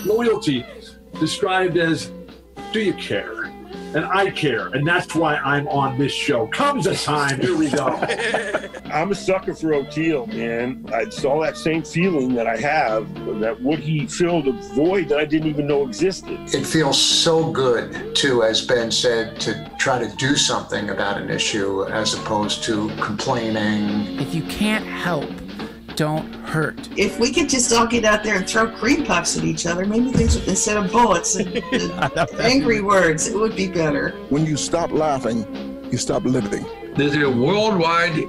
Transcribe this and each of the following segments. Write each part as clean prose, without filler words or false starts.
Loyalty described as, do you care? And I care, and that's why I'm on this show. Comes a time, here we go. I'm a sucker for Oteil, man. I saw that same feeling that I have, that would he filled a void that I didn't even know existed. It feels so good to, as Ben said, to try to do something about an issue as opposed to complaining. If you can't help, don't hurt. If we could just all get out there and throw cream puffs at each other, maybe things would, instead of bullets and angry words, it would be better. When you stop laughing, you stop living. There's a worldwide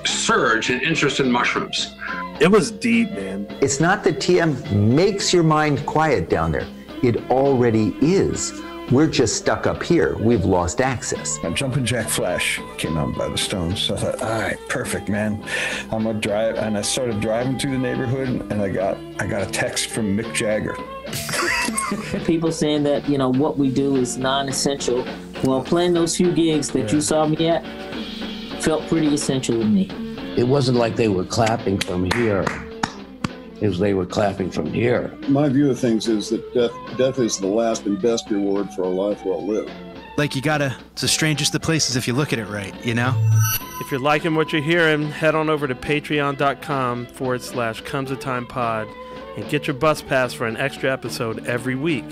surge in interest in mushrooms. It was deep, man. It's not that TM makes your mind quiet down there. It already is. We're just stuck up here. We've lost access. And Jumpin' Jack Flash came out by the Stones. So I thought, all right, perfect, man. I'm gonna drive. And I started driving through the neighborhood, and I got a text from Mick Jagger. People saying that, you know, what we do is non-essential. Well, playing those few gigs that you saw me at felt pretty essential to me. It wasn't like they were clapping from here. It was they were clapping from here. My view of things is that death is the last and best reward for a life well lived. Like, it's the strangest of places if you look at it right, you know? If you're liking what you're hearing, head on over to patreon.com/comesatimepod and get your bus pass for an extra episode every week.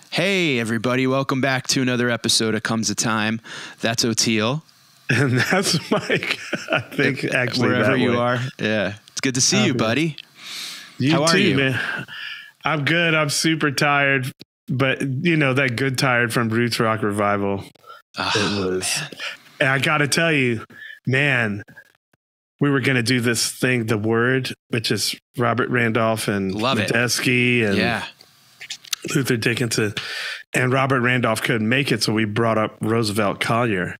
Hey, everybody. Welcome back to another episode of Comes a Time. That's Oteil. And that's Mike, I think, actually. Wherever you are. Yeah. It's good to see you, buddy. How are you, man? I'm good. I'm super tired, but you know that good tired from Roots Rock Revival. It was, man. And I got to tell you, man, we were going to do this thing, The Word, which is Robert Randolph and Medeski and Luther Dickinson, and Robert Randolph couldn't make it, so we brought up Roosevelt Collier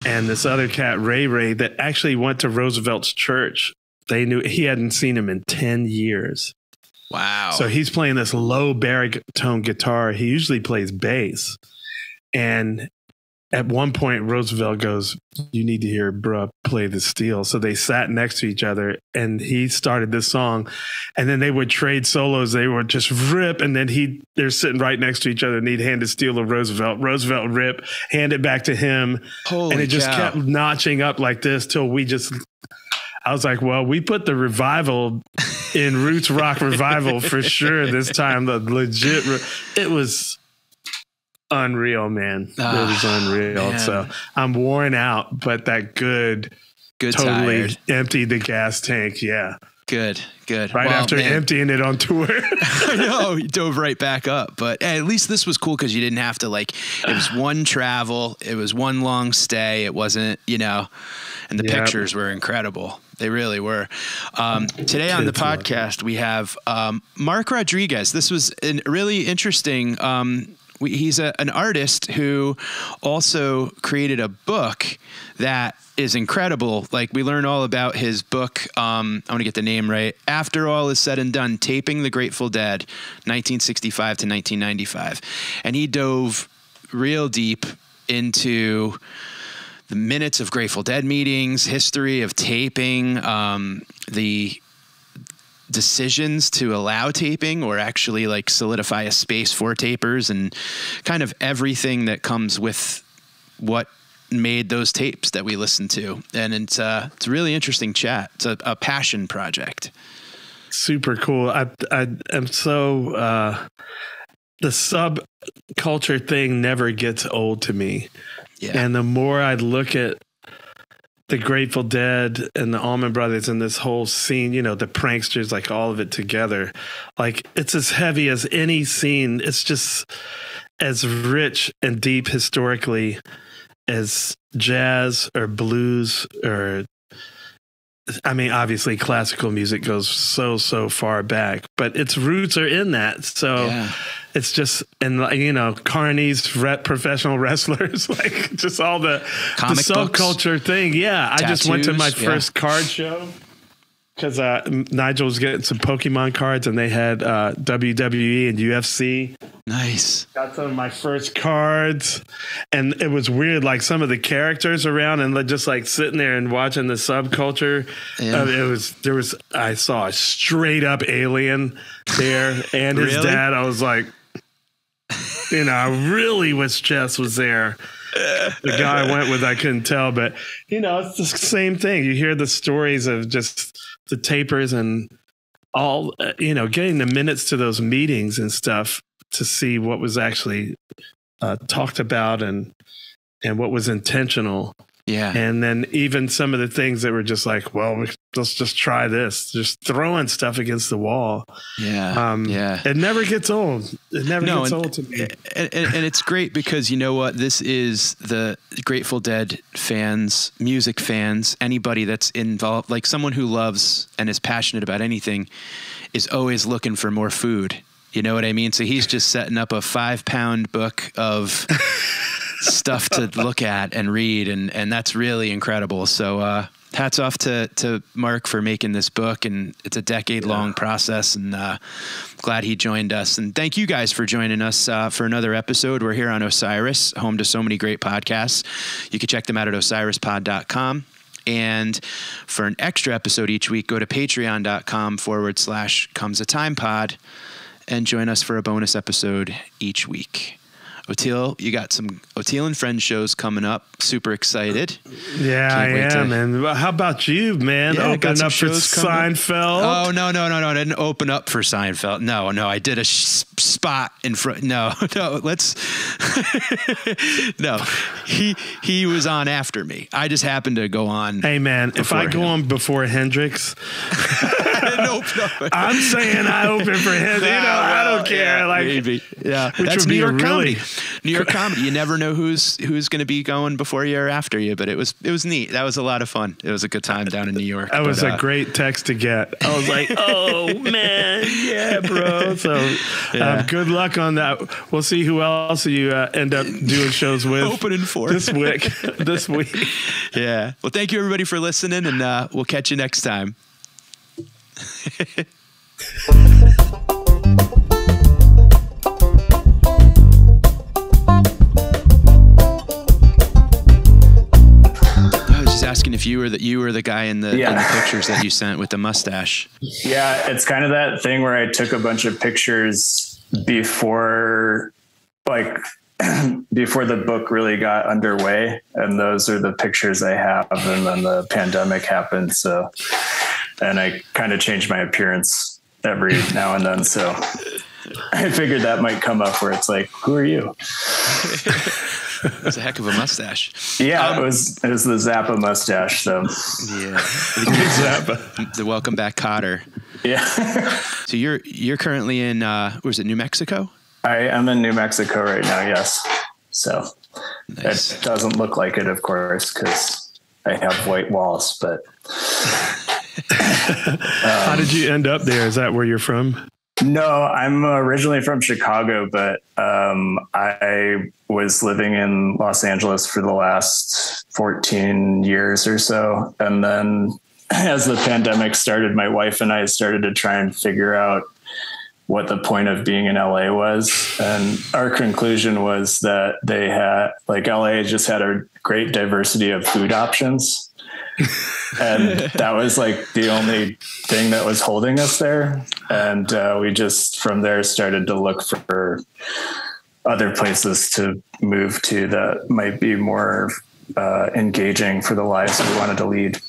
and this other cat, Ray, that actually went to Roosevelt's church. They knew he hadn't seen him in 10 years. Wow. So he's playing this low baritone guitar. He usually plays bass. And at one point, Roosevelt goes, you need to hear bruh play the steel. So they sat next to each other and he started this song. And then they would trade solos. They would just rip. And then they're sitting right next to each other and he'd hand the steel to Roosevelt. Roosevelt rip, hand it back to him. Holy and it just kept notching up like this till I was like, well, we put the revival in Roots Rock Revival for sure this time. The legit, it was unreal, man. It was unreal. Man. So I'm worn out, but that good totally tired. Emptied the gas tank. Yeah. Good. Right after emptying it on tour. I know, you dove right back up. But at least this was cool because you didn't have to it was one travel. It was one long stay. It wasn't, and the pictures were incredible. They really were. Today on the podcast, we have Mark Rodriguez. This was a really interesting. He's an artist who also created a book that is incredible. Like, we learn all about his book. I want to get the name right. After All Is Said and Done, Taping the Grateful Dead, 1965 to 1995. And he dove real deep into the minutes of Grateful Dead meetings, history of taping, the decisions to allow taping or actually solidify a space for tapers, and kind of everything that comes with what made those tapes that we listen to. And it's a really interesting chat. It's a passion project. Super cool. I am so the subculture thing never gets old to me. Yeah. And the more I look at the Grateful Dead and the Allman Brothers and this whole scene, the pranksters, all of it together, it's as heavy as any scene. It's just as rich and deep historically as jazz or blues or, obviously classical music goes so far back, but its roots are in that. So it's just, and carnies, professional wrestlers, just all the subculture thing. Yeah. Tattoos, I just went to my first card show because Nigel was getting some Pokemon cards and they had WWE and UFC Nice. Got some of my first cards, and it was weird. Like some of the characters around, and just like sitting there and watching the subculture. Yeah. I saw a straight up alien there, and his dad. I was like, I really wish Jess was there. The guy I went with, I couldn't tell, but it's the same thing. You hear the stories of just the tapers and all, getting the minutes to those meetings and stuff to see what was actually talked about and what was intentional. Yeah. And then even some of the things that were just like, well, let's just try this, just throwing stuff against the wall. Yeah. It never gets old. It never gets old to me. And it's great because you know what? This is the Grateful Dead fans, music fans, anybody that's involved, like someone who loves and is passionate about anything is always looking for more food. You know what I mean? So he's just setting up a 5-pound book of stuff to look at and read. And that's really incredible. So hats off to Mark for making this book. And it's a decade-long process. And glad he joined us. And thank you guys for joining us for another episode. We're here on Osiris, home to so many great podcasts. You can check them out at osirispod.com. And for an extra episode each week, go to patreon.com/comesatimepod and join us for a bonus episode each week. Oteil, you got some Oteil and Friends shows coming up. Super excited. Yeah, I am. And how about you, man? Yeah, opening up for Seinfeld? Oh, no. I didn't open up for Seinfeld. No. I did a spot in front. No. Let's. No. He was on after me. I just happened to go on. Hey, man, if I go on before Hendrix, I'm saying I open for Hendrix. I don't care. Yeah, maybe. Yeah. That's New York comedy. New York comedy. You never know who's going to be going before you or after you, but it was neat. That was a lot of fun. It was a good time down in New York. That was a great text to get. I was like, oh man, yeah, bro. So good luck on that. We'll see who else you end up doing shows with. Opening for this week. Yeah. Well, thank you everybody for listening, and we'll catch you next time. Asking if you were the guy in the pictures that you sent with the mustache. Yeah, it's kind of that thing where I took a bunch of pictures before the book really got underway, and those are the pictures I have. And then the pandemic happened, and I kind of changed my appearance every now and then. So I figured that might come up where it's like, who are you? It was a heck of a mustache. Yeah, it was the Zappa mustache. So yeah, the Welcome Back Cotter. Yeah. So you're currently in was it New Mexico? I am in New Mexico right now. Yes. So nice. It doesn't look like it, of course, because I have white walls. But how did you end up there? Is that where you're from? No, I'm originally from Chicago, but I was living in Los Angeles for the last 14 years or so. And then as the pandemic started, my wife and I started to try and figure out what the point of being in LA was. And our conclusion was that LA just had a great diversity of food options. And that was like the only thing that was holding us there. And we just from there started to look for other places to move to that might be more engaging for the lives we wanted to lead.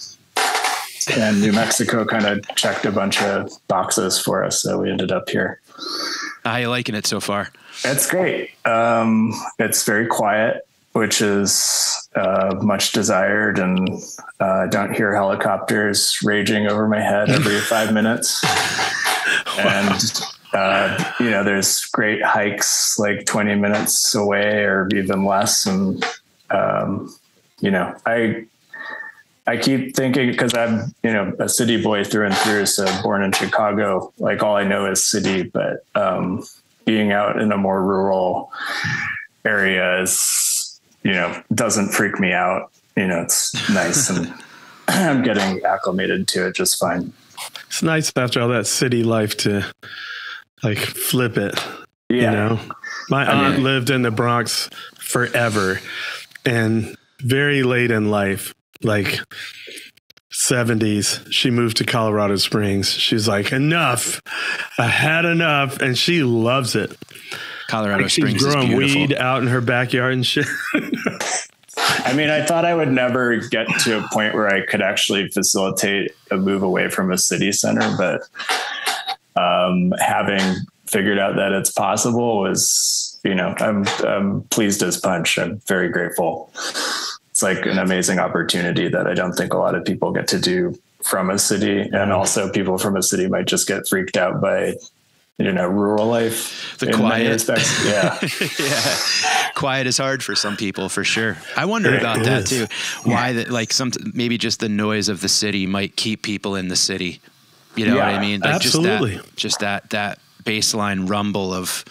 And New Mexico kind of checked a bunch of boxes for us. So we ended up here. How are you liking it so far? It's great. It's very quiet, which is much desired, and don't hear helicopters raging over my head every 5 minutes. Wow. And, there's great hikes like 20 minutes away or even less. And, I keep thinking, because I'm, a city boy through and through, so born in Chicago, like all I know is city, but being out in a more rural area is, doesn't freak me out. It's nice, and I'm getting acclimated to it just fine. It's nice after all that city life to like flip it. You know, my aunt lived in the Bronx forever, and very late in life, like 70s, she moved to Colorado Springs. She's like, enough. I had enough. And she loves it. Colorado Springs is beautiful. She's growing weed out in her backyard and shit. I mean, I thought I would never get to a point where I could actually facilitate a move away from a city center, but having figured out that it's possible was, you know, I'm pleased as punch. I'm very grateful. It's like an amazing opportunity that I don't think a lot of people get to do from a city. And also people from a city might just get freaked out by, you know, rural life. The quiet. Yeah. Yeah. Quiet is hard for some people, for sure. I wonder about that too. Why that, like, maybe just the noise of the city might keep people in the city. You know what I mean? Like, absolutely. Just that baseline rumble of,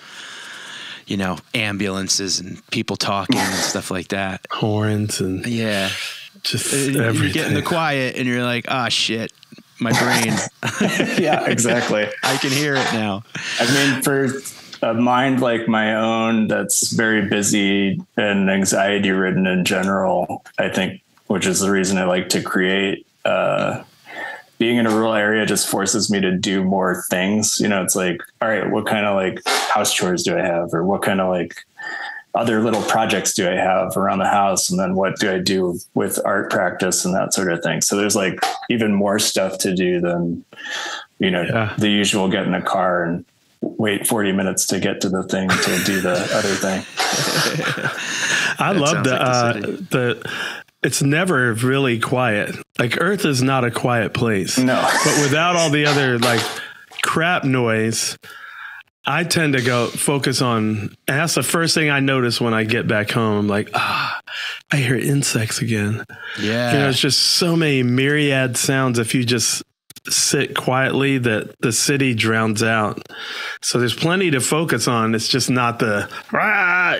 you know, ambulances and people talking and stuff like that. Horns and just everything. You get in the quiet and you're like, ah, shit, my brain. Yeah, exactly. I can hear it now. I mean, for a mind like my own that's very busy and anxiety ridden in general, I think, which is the reason I like to create, being in a rural area just forces me to do more things. You know, it's like, all right, what kind of like house chores do I have? Or what kind of like other little projects do I have around the house? And then what do I do with art practice and that sort of thing? So there's like even more stuff to do than, you know, the usual get in a car and wait 40 minutes to get to the thing to do the other thing. I love the it's never really quiet. Like, Earth is not a quiet place. No. But without all the other like crap noise, I tend to go focus on, and that's the first thing I notice when I get back home. I'm like, I hear insects again. Yeah. You know, it's just so many myriad sounds if you just sit quietly that the city drowns out. So there's plenty to focus on. It's just not the,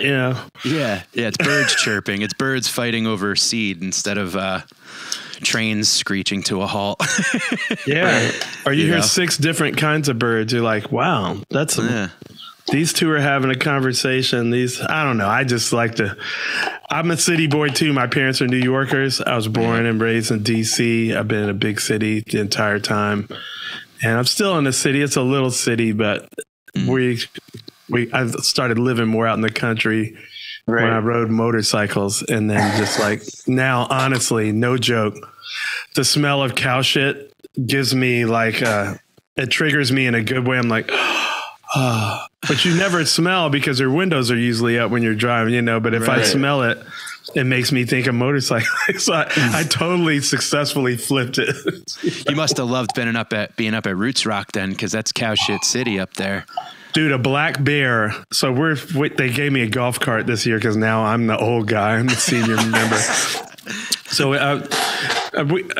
you know. Yeah. Yeah. It's birds chirping. It's birds fighting over seed instead of trains screeching to a halt. Yeah. Or you hear 6 different kinds of birds. You're like, wow, that's these two are having a conversation. I don't know. I just like I'm a city boy too. My parents are New Yorkers. I was born and raised in DC. I've been in a big city the entire time, and I'm still in the city. It's a little city, but I started living more out in the country when I rode motorcycles. And then just like now, honestly, no joke, the smell of cow shit gives me like, it triggers me in a good way. I'm like, but you never smell because your windows are usually up when you're driving, you know, but if I smell it, it makes me think of motorcycling. So I totally successfully flipped it. You must have loved being up at Roots Rock then, because that's cow shit city up there. Dude, a black bear. So they gave me a golf cart this year because now I'm the old guy. I'm the senior member. So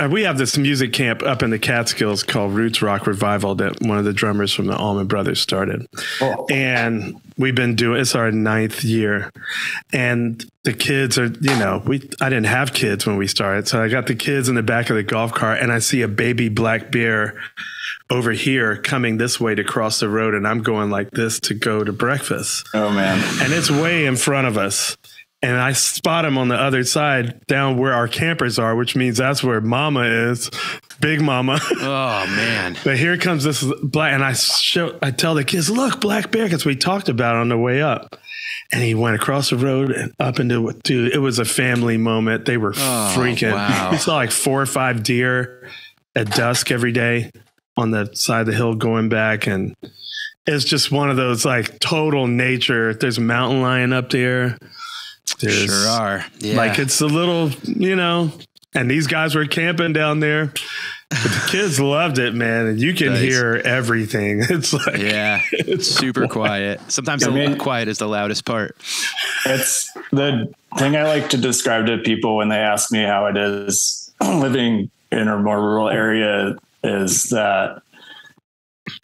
we have this music camp up in the Catskills called Roots Rock Revival that one of the drummers from the Allman Brothers started. Oh. And we've been doing, it's our 9th year. And the kids are, you know, I didn't have kids when we started. So I got the kids in the back of the golf cart and I see a baby black bear over here coming this way to cross the road. And I'm going like this to go to breakfast. Oh, man. And it's way in front of us. And I spot him on the other side down where our campers are, which means that's where Mama is, Big Mama. Oh, man. But here comes this black, and I tell the kids, look, black bear, because we talked about it on the way up. And he went across the road and up into it. Dude, it was a family moment. They were freaking. Wow. We saw like 4 or 5 deer at dusk every day on the side of the hill going back. And it's just one of those like total nature. There's a mountain lion up there. Sure are. Yeah. Like it's a little, you know, and these guys were camping down there. But the kids loved it, man. And you can hear everything. It's like, it's super quiet. Sometimes the quiet is the loudest part. It's the thing I like to describe to people when they ask me how it is living in a more rural area is that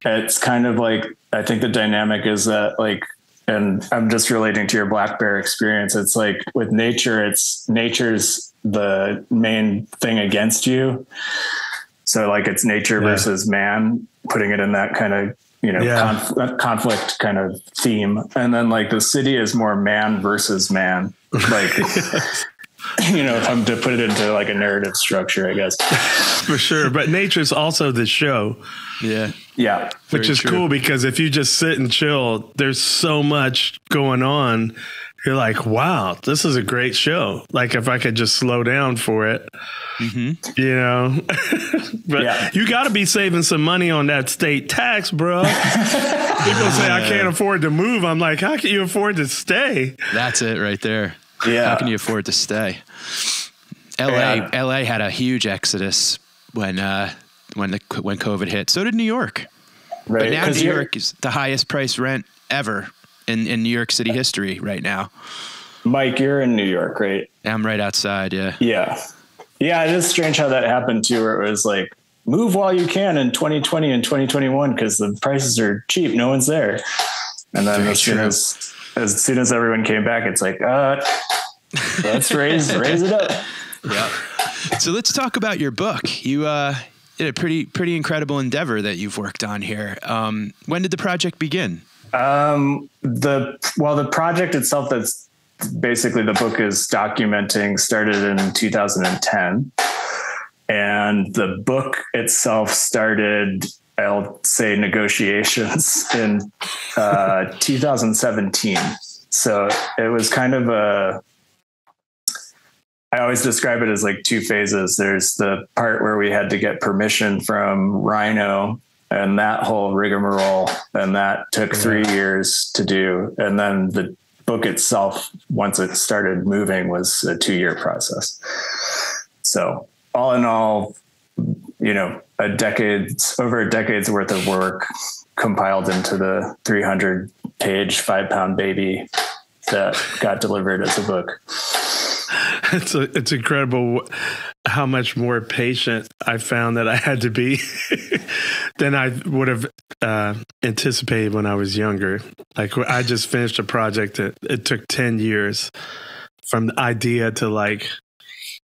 it's kind of like, I think the dynamic is that like, and I'm just relating to your black bear experience. It's like with nature, nature's the main thing against you. So like it's nature versus man, putting it in that kind of conflict kind of theme. And then like the city is more man versus man. Like, if I'm to put it into like a narrative structure, I guess. For sure. But nature's also the show. Yeah. Yeah. Which is cool because if you just sit and chill, there's so much going on. You're like, wow, this is a great show. Like if I could just slow down for it, but you got to be saving some money on that state tax, bro. People say I can't afford to move. I'm like, how can you afford to stay? That's it right there. Yeah. How can you afford to stay? LA had a huge exodus when COVID hit. So did New York. Right. But now New York is the highest price rent ever in New York City history right now. Mike, you're in New York, right? I'm right outside. Yeah. Yeah. Yeah. It is strange how that happened too, where it was like, move while you can in 2020 and 2021 because the prices are cheap. No one's there. And then as soon as everyone came back, it's like, let's raise it up. Yeah. So let's talk about your book. You did a pretty incredible endeavor that you've worked on here. When did the project begin? The project itself, that's basically the book is documenting, started in 2010. And the book itself started, I'll say, negotiations in 2017. So it was kind of I always describe it as like two phases. There's the part where we had to get permission from Rhino and that whole rigmarole, and that took 3 years to do. And then the book itself, once it started moving, was a 2-year process. So all in all, over a decade's worth of work compiled into the 300-page 5-pound baby that got delivered as a book. It's incredible how much more patient I found that I had to be than I would have anticipated when I was younger. Like I just finished a project that it took 10 years from the idea to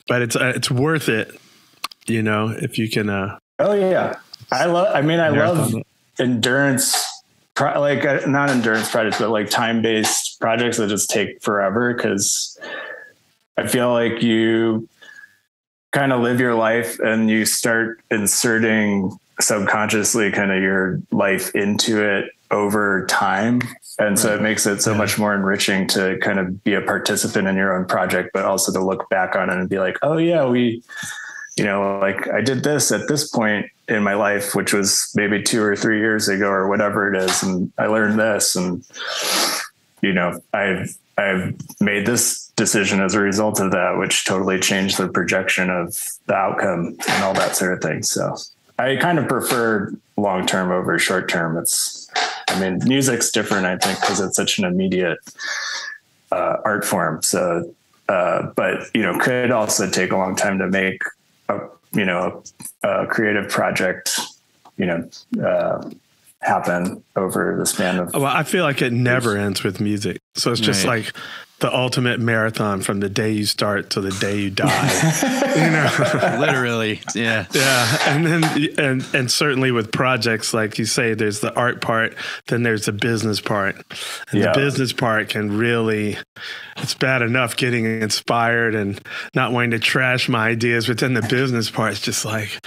but it's worth it, if you can. Oh yeah. I love endurance, not endurance projects, but like time-based projects that just take forever. 'Cause I feel like you kind of live your life and you start inserting subconsciously kind of your life into it over time. And so it makes it so much more enriching to kind of be a participant in your own project, but also to look back on it and be like, oh yeah, I did this at this point in my life, which was maybe 2 or 3 years ago or whatever it is. And I learned this, and, I've made this decision as a result of that, which totally changed the projection of the outcome and all that sort of thing. So I kind of prefer long-term over short-term. Music's different, I think, because it's such an immediate art form. So, but could also take a long time to make a creative project, happen over the span of. Well, I feel like it never ends with music. So it's just like the ultimate marathon from the day you start to the day you die. Literally. Yeah. Yeah. And then, and certainly with projects, like you say, there's the art part, then there's the business part. And the business part can really, it's bad enough getting inspired and not wanting to trash my ideas, but then the business part is just like,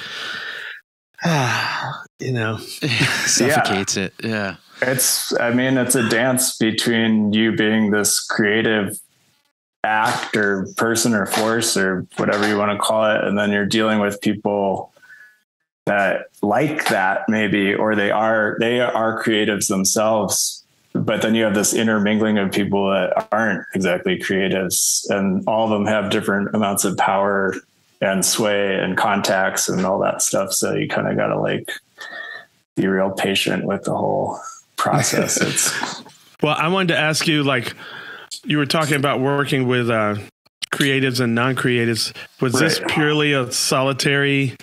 suffocates it. Yeah. It's a dance between you being this creative act or person or force or whatever you want to call it. And then you're dealing with people that like that maybe, or they are creatives themselves, but then you have this intermingling of people that aren't exactly creatives, and all of them have different amounts of power and sway and contacts and all that stuff. So you kind of got to be real patient with the whole process. Well, I wanted to ask you, you were talking about working with creatives and non-creatives. Was this purely a solitary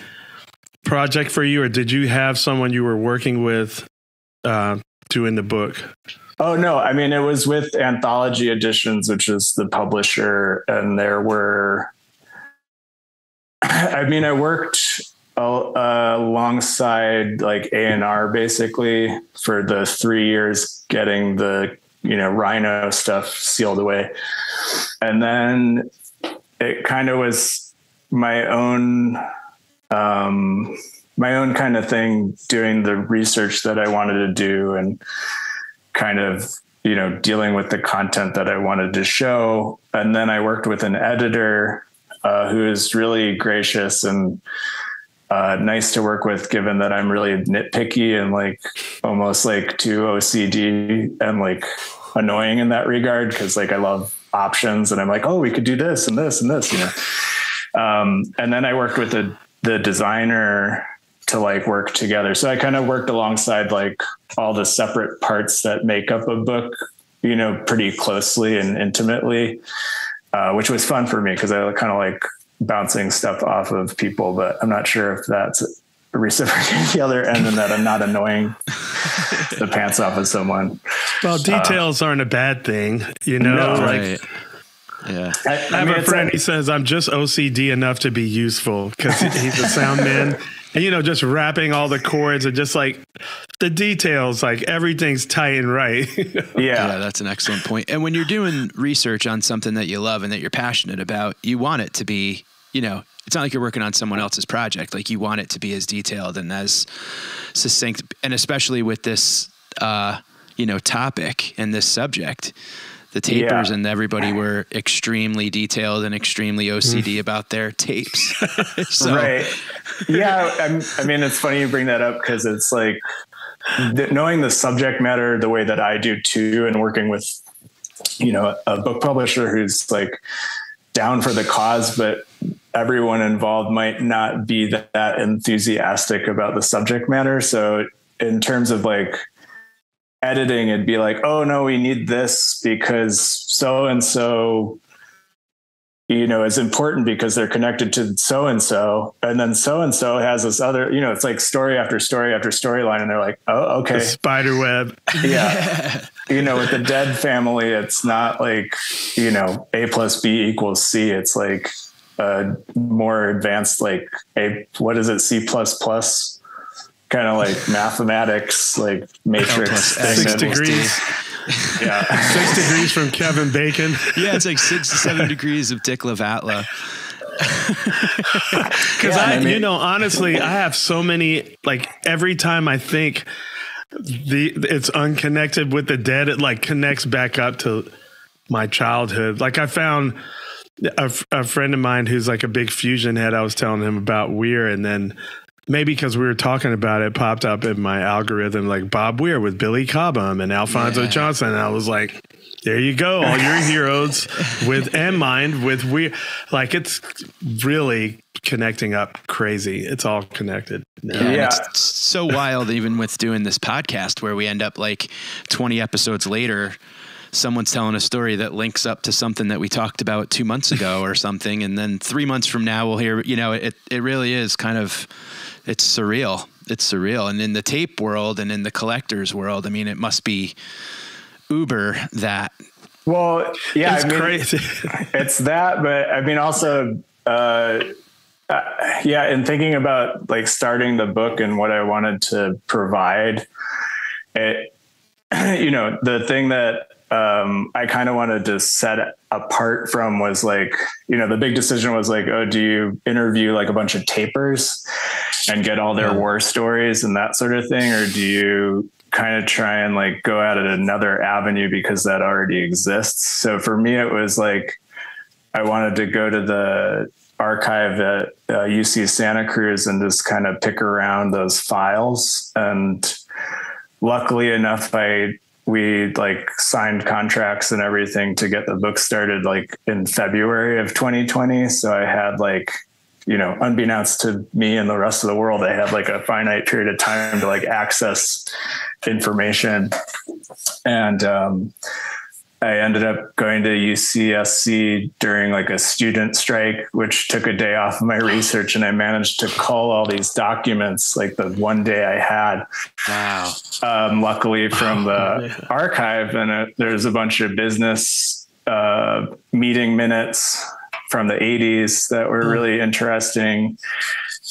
project for you, or did you have someone you were working with doing the book? Oh, no. It was with Anthology Editions, which is the publisher. And there were, I worked alongside like A&R basically for the 3 years getting the, rhino stuff sealed away. And then it kind of was my own kind of thing, doing the research that I wanted to do and kind of, dealing with the content that I wanted to show. And then I worked with an editor who is really gracious and nice to work with, given that I'm really nitpicky and like almost like too OCD and like annoying in that regard. Cause like I love options and I'm like, oh, we could do this and this and this, and then I worked with the designer to like work together. So I kind of worked alongside like all the separate parts that make up a book, pretty closely and intimately, which was fun for me because I kind of like bouncing stuff off of people, but I'm not sure if that's reciprocating the other end and that I'm not annoying the pants off of someone. Well, details aren't a bad thing, No, like, yeah. I have a friend, he says, I'm just OCD enough to be useful because he's a sound man. And, just wrapping all the chords and just like the details, like everything's tight and right. Yeah, that's an excellent point. And when you're doing research on something that you love and that you're passionate about, you want it to be, it's not like you're working on someone else's project. Like you want it to be as detailed and as succinct. And especially with this, topic and this subject, the tapers and everybody were extremely detailed and extremely OCD about their tapes. So. Right. Yeah. I mean, it's funny you bring that up because it's like knowing the subject matter the way that I do too, and working with, a book publisher who's like down for the cause, but everyone involved might not be that enthusiastic about the subject matter. So in terms of like, editing, it'd be like, oh no, we need this because so-and-so, is important because they're connected to so-and-so. And then so-and-so has this other, it's like story after story after storyline. And they're like, oh, okay. The spider web. Yeah. With the Dead family, it's not like, A plus B equals C. It's like more advanced, like what is it? C++. Kind of like mathematics, like matrix. 6 degrees. Yeah. 6 degrees from Kevin Bacon. Yeah, it's like 6 to 7 degrees of Dick Lavatla. Because honestly, I have so many, like every time I think it's unconnected with the Dead, it like connects back up to my childhood. Like I found a friend of mine who's like a big fusion head. I was telling him about Weir, and then maybe because we were talking about it, popped up in my algorithm like Bob Weir with Billy Cobham and Alfonso Johnson. And I was like, there you go. All your heroes and mine with Weir. Like it's really connecting up crazy. It's all connected. Yeah. It's so wild, even with doing this podcast where we end up like 20 episodes later, someone's telling a story that links up to something that we talked about 2 months ago or something. And then 3 months from now, we'll hear, it really is kind of, it's surreal. It's surreal. And in the tape world and in the collector's world, I mean, it must be uber that. Well, yeah, it's crazy. It's that, but I mean, also, in thinking about like starting the book and what I wanted to provide, the thing that I kind of wanted to set apart from was like, the big decision was like, oh, do you interview like a bunch of tapers and get all their war stories and that sort of thing? Or do you kind of try and like go at it another avenue because that already exists? So for me, it was like, I wanted to go to the archive at UC Santa Cruz and just kind of pick around those files. And luckily enough, we like signed contracts and everything to get the book started like in February of 2020. So I had like, unbeknownst to me and the rest of the world, I had like a finite period of time to like access information. And I ended up going to UCSC during like a student strike, which took a day off of my research. And I managed to cull all these documents like the one day I had. Wow. Luckily from the archive. And there's a bunch of business meeting minutes from the 80s that were really interesting.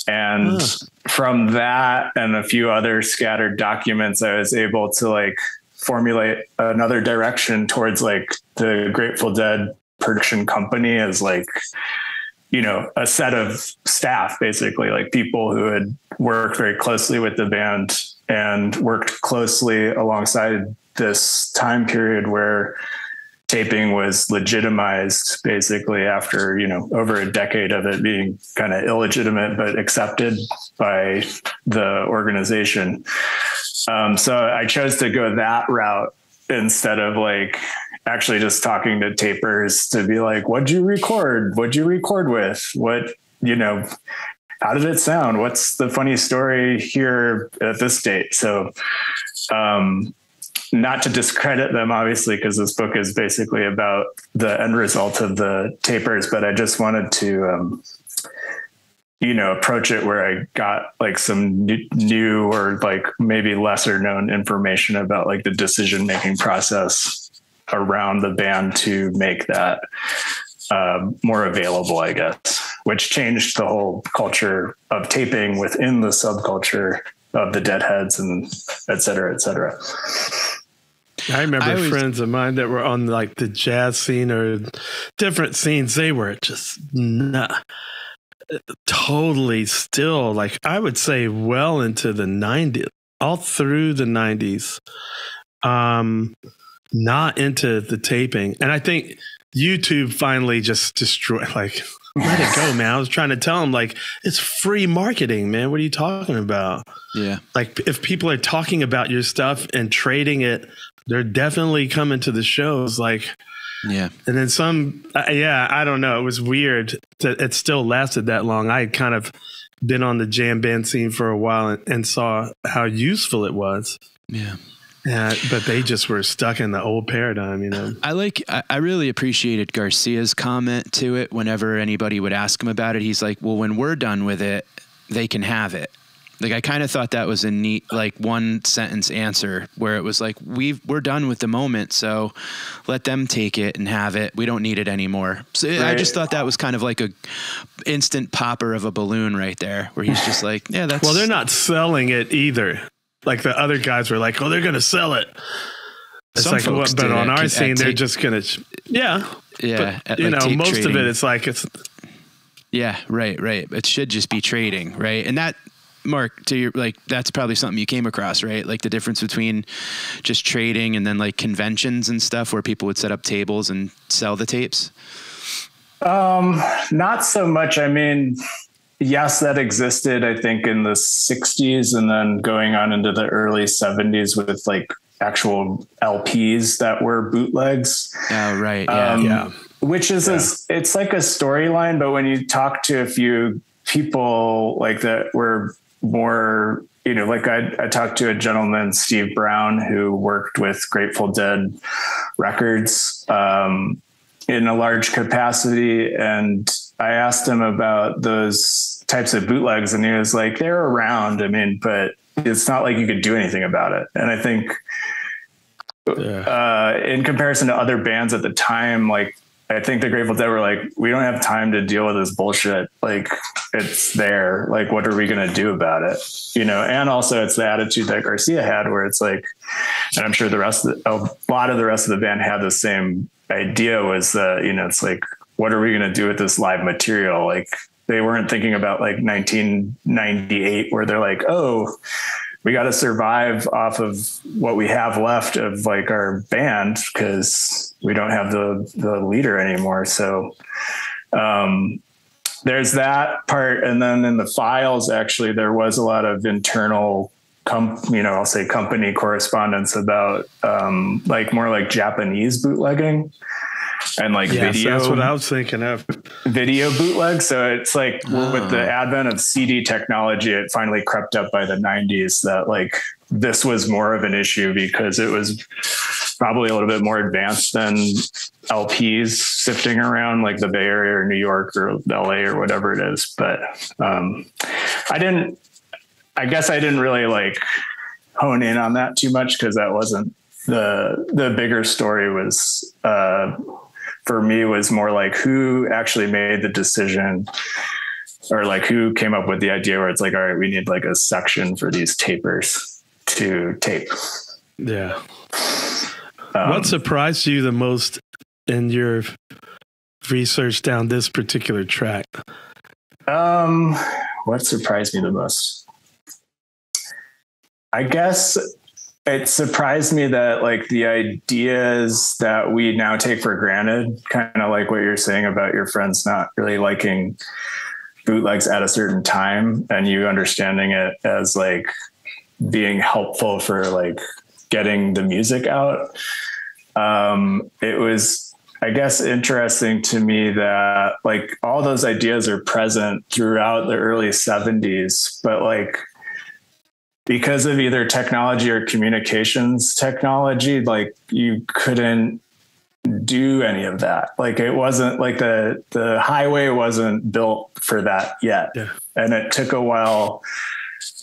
And from that and a few other scattered documents, I was able to like formulate another direction towards like the Grateful Dead production company as like, you know, a set of staff, basically like people who had worked very closely with the band and worked closely alongside this time period where taping was legitimized basically after, you know, over a decade of it being kind of illegitimate, but accepted by the organization. So I chose to go that route instead of like actually just talking to tapers to be like, what'd you record? What'd you record with? What, you know, how did it sound? What's the funny story here at this date? So, not to discredit them, obviously, because this book is basically about the end result of the tapers, but I just wanted to, you know, approach it where I got like some new or like maybe lesser known information about like the decision-making process around the band to make that more available, I guess, which changed the whole culture of taping within the subculture of the Deadheads and et cetera, et cetera. I remember friends of mine that were on like the jazz scene or different scenes. They were just not totally still, like I would say well into the 90s, all through the 90s, not into the taping. And I think YouTube finally just destroyed, like, let it go, man. I was trying to tell them, like, it's free marketing, man. What are you talking about? Yeah. Like, if people are talking about your stuff and trading it, they're definitely coming to the shows. Like, yeah. And then some, I don't know. It was weird that it still lasted that long. I had kind of been on the jam band scene for a while and saw how useful it was. Yeah. Yeah, but they just were stuck in the old paradigm, you know. I really appreciated Garcia's comment to it whenever anybody would ask him about it. He's like, well, when we're done with it, they can have it. Like, I kind of thought that was a neat, like, one sentence answer where it was like, we're done with the moment, so let them take it and have it. We don't need it anymore. So right. I just thought that was kind of like a instant popper of a balloon right there, where he's just like, yeah, that's. Well, they're not selling it either. Like the other guys were like, oh, they're going to sell it. It's Some like, folks but on our scene, they're tape, just going to, yeah. But, you know, most trading. Of it, it's like, it's. Yeah, right. It should just be trading, right? And that, Mark, to your, like, that's probably something you came across, right? Like the difference between just trading and then like conventions and stuff where people would set up tables and sell the tapes. Not so much. I mean, yes, that existed, I think, in the 60s and then going on into the early 70s with like actual LPs that were bootlegs. Oh, right. Yeah. Which is, it's like a storyline, but when you talk to a few people like that were more, you know, like I talked to a gentleman, Steve Brown, who worked with Grateful Dead Records in a large capacity. And I asked him about those types of bootlegs, and he was like, they're around. I mean, but it's not like you could do anything about it. And I think in comparison to other bands at the time, like, I think the Grateful Dead were like, we don't have time to deal with this bullshit. Like, it's there. Like, what are we going to do about it? You know? And also it's the attitude that Garcia had, where it's like, and I'm sure a lot of the rest of the band had the same idea, was that, you know, it's like, what are we going to do with this live material? Like, they weren't thinking about like 1998 where they're like, oh, we got to survive off of what we have left of like our band because we don't have the leader anymore. So there's that part. And then in the files, actually, there was a lot of internal, I'll say company correspondence about like more like Japanese bootlegging. And like video, that's what I was thinking of. Video bootleg. So it's like with the advent of CD technology, it finally crept up by the 90s that like this was more of an issue because it was probably a little bit more advanced than LPs sifting around like the Bay Area or New York or LA or whatever it is. But I guess I didn't really like hone in on that too much because that wasn't the bigger story. Was for me was more like who actually made the decision or like who came up with the idea where it's like, all right, we need like a section for these tapers to tape. Yeah. What surprised you the most in your research down this particular track? What surprised me the most? I guess it surprised me that like the ideas that we now take for granted, kind of like what you're saying about your friends not really liking bootlegs at a certain time, and you understanding it as like being helpful for like getting the music out. It was, I guess, interesting to me that like all those ideas are present throughout the early 70s, but like because of either technology or communications technology, like you couldn't do any of that. Like it wasn't like the highway wasn't built for that yet. Yeah. And it took a while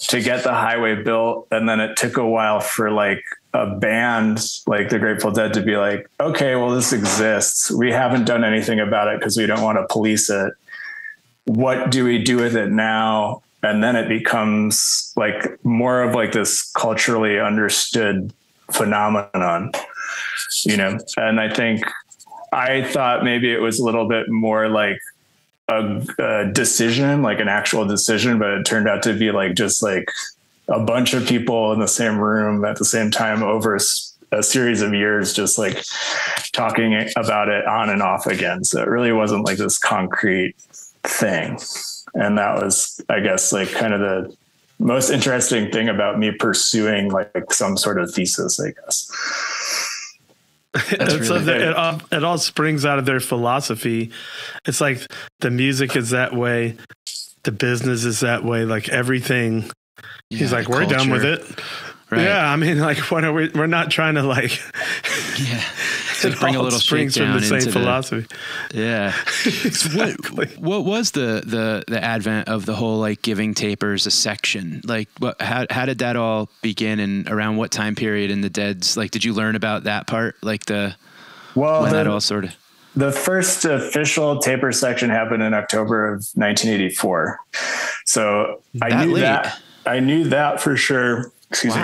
to get the highway built. And then it took a while for like a band like the Grateful Dead to be like, okay, well, this exists. We haven't done anything about it because we don't want to police it. What do we do with it now? And then it becomes like more of like this culturally understood phenomenon, you know? And I thought maybe it was a little bit more like a decision, like an actual decision, but it turned out to be like just like a bunch of people in the same room at the same time over a series of years, just like talking about it on and off again. So it really wasn't like this concrete thing. And that was, I guess, like kind of the most interesting thing about me pursuing like some sort of thesis, I guess. It all springs out of their philosophy. It's like the music is that way, the business is that way, like everything. Yeah, he's like, we're done with it. Right. Yeah, I mean, like, what are we're not trying to like. Yeah, so bring a little springs from the same philosophy. Yeah. Exactly. What was the advent of the whole like giving tapers a section? Like, how did that all begin, and around what time period in the Dead's? Like, did you learn about that part? Like when that all sort of. The first official taper section happened in October of 1984. So I knew that for sure. Excuse me.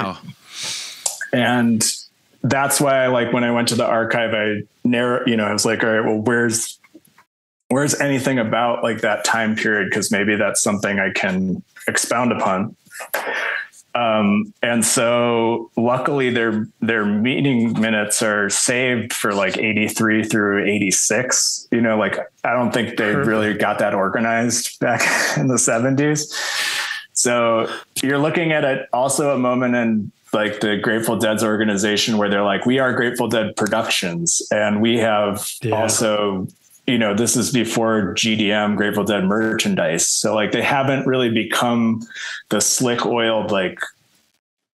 And that's why, like, when I went to the archive, I was like, all right, well, where's anything about like that time period? Because maybe that's something I can expound upon. And so luckily their meeting minutes are saved for like 83 through 86. You know, like, I don't think they really got that organized back in the 70s. So you're looking at it also a moment in like the Grateful Dead's organization where they're like, we are Grateful Dead Productions. And we have also, you know, this is before GDM, Grateful Dead merchandise. So like they haven't really become the slick oiled, like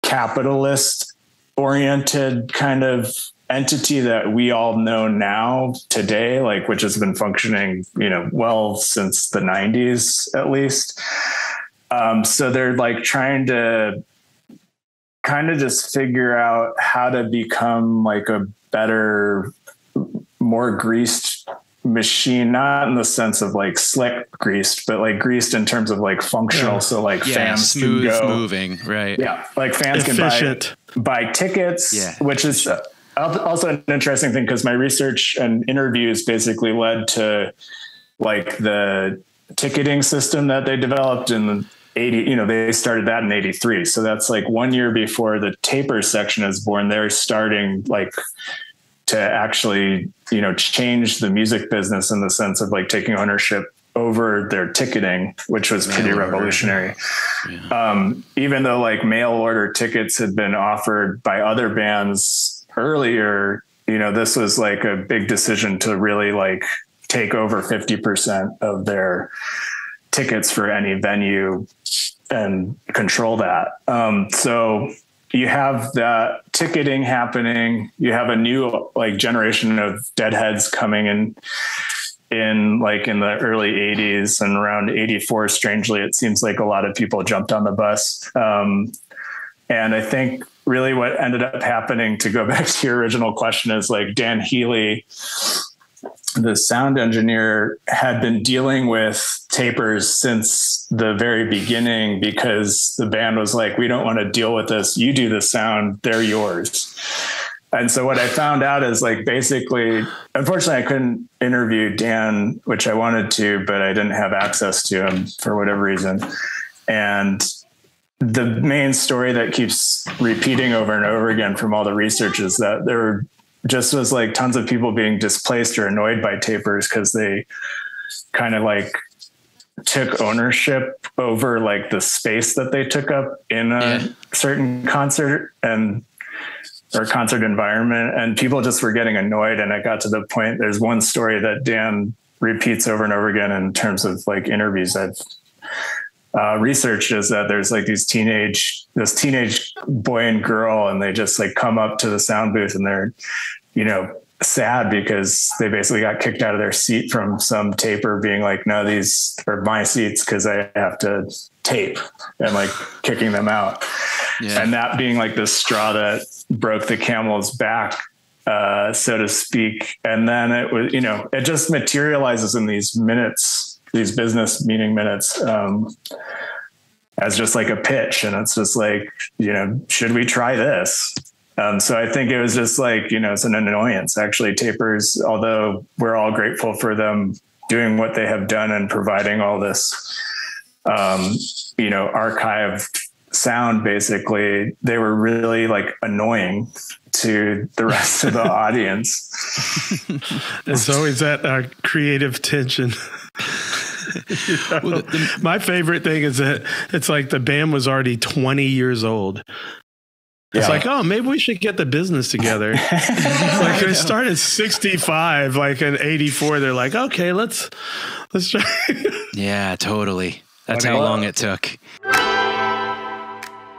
capitalist oriented kind of entity that we all know now today, like, which has been functioning, you know, well since the 90s at least. So they're like trying to kind of just figure out how to become like a better, more greased machine, not in the sense of like slick greased, but like greased in terms of like functional. So like fans smooth can go, moving, right? Yeah. Like fans can buy tickets, which is also an interesting thing because my research and interviews basically led to like the ticketing system that they developed in the 80, you know, they started that in 83. So that's like 1 year before the taper section is born. They're starting like to actually, you know, change the music business in the sense of like taking ownership over their ticketing, which was pretty revolutionary. Yeah. Even though like mail order tickets had been offered by other bands earlier, you know, this was like a big decision to really like take over 50% of their tickets for any venue and control that. So you have that ticketing happening. You have a new like generation of Deadheads coming in like in the early 80s, and around 84, strangely, it seems like a lot of people jumped on the bus. And I think really what ended up happening, to go back to your original question, is like Dan Healy, the sound engineer, had been dealing with tapers since the very beginning, because the band was like, we don't want to deal with this. You do the sound, they're yours. And so what I found out is like, basically, unfortunately, I couldn't interview Dan, which I wanted to, but I didn't have access to him for whatever reason. And the main story that keeps repeating over and over again from all the research is that there just was like tons of people being displaced or annoyed by tapers because they kind of like took ownership over like the space that they took up in a certain concert or concert environment, and people just were getting annoyed. And I got to the point, there's one story that Dan repeats over and over again in terms of like interviews I've researched, is that there's like this teenage boy and girl, and they just like come up to the sound booth and they're, sad because they basically got kicked out of their seat from some taper being like, no, these are my seats because I have to tape, and like kicking them out. Yeah. And that being like the straw that broke the camel's back, so to speak. And then it was, it just materializes in these minutes, these business meeting minutes, as just like a pitch. And it's just like, should we try this? So I think it was just like, it's an annoyance. Actually, tapers, although we're all grateful for them doing what they have done and providing all this, archived sound, basically, they were really like annoying to the rest of the audience. There's always that creative tension. Well, my favorite thing is that it's like the band was already 20 years old. It's like, oh, maybe we should get the business together. Like they started 65, like in 84. They're like, okay, let's try. Yeah, totally. That's how long it took.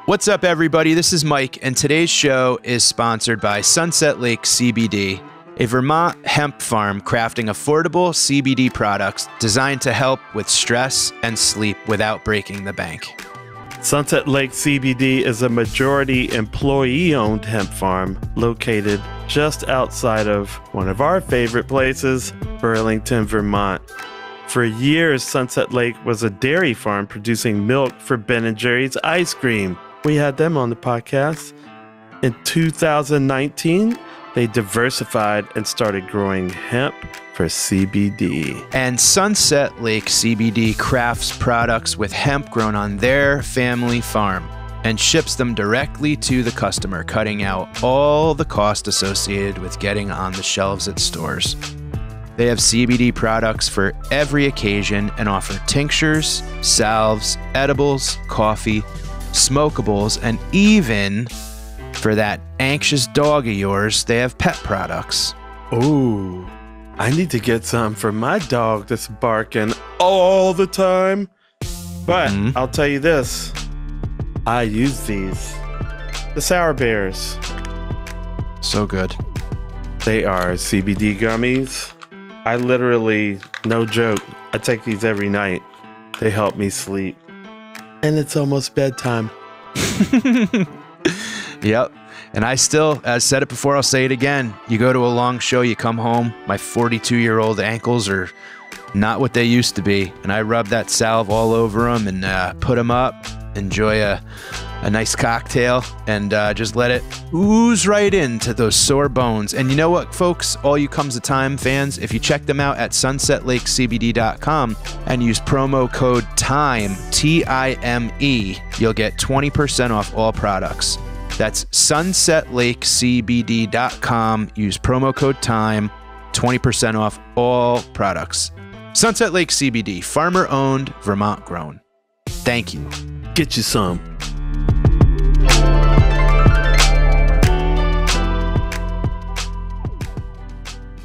What's up, everybody? This is Mike, and today's show is sponsored by Sunset Lake CBD, a Vermont hemp farm crafting affordable CBD products designed to help with stress and sleep without breaking the bank. Sunset Lake CBD is a majority employee-owned hemp farm located just outside of one of our favorite places, Burlington, Vermont. For years, Sunset Lake was a dairy farm producing milk for Ben & Jerry's ice cream. We had them on the podcast. In 2019, they diversified and started growing hemp for CBD. And Sunset Lake CBD crafts products with hemp grown on their family farm and ships them directly to the customer, cutting out all the cost associated with getting on the shelves at stores. They have CBD products for every occasion and offer tinctures, salves, edibles, coffee, smokables, and even for that anxious dog of yours, they have pet products. Ooh, I need to get some for my dog that's barking all the time. But I'll tell you this, I use these. The Sour Bears. So good. They are CBD gummies. I literally, no joke, I take these every night. They help me sleep. And it's almost bedtime. Yep. And I still, as said it before, I'll say it again. You go to a long show, you come home, my 42-year-old ankles are not what they used to be. And I rub that salve all over them and put them up, enjoy a nice cocktail, and just let it ooze right into those sore bones. And you know what, folks? All you Comes a Time fans, if you check them out at sunsetlakecbd.com and use promo code TIME, T-I-M-E, you'll get 20% off all products. That's sunsetlakecbd.com. Use promo code TIME, 20% off all products. Sunset Lake CBD, farmer owned, Vermont grown. Thank you. Get you some.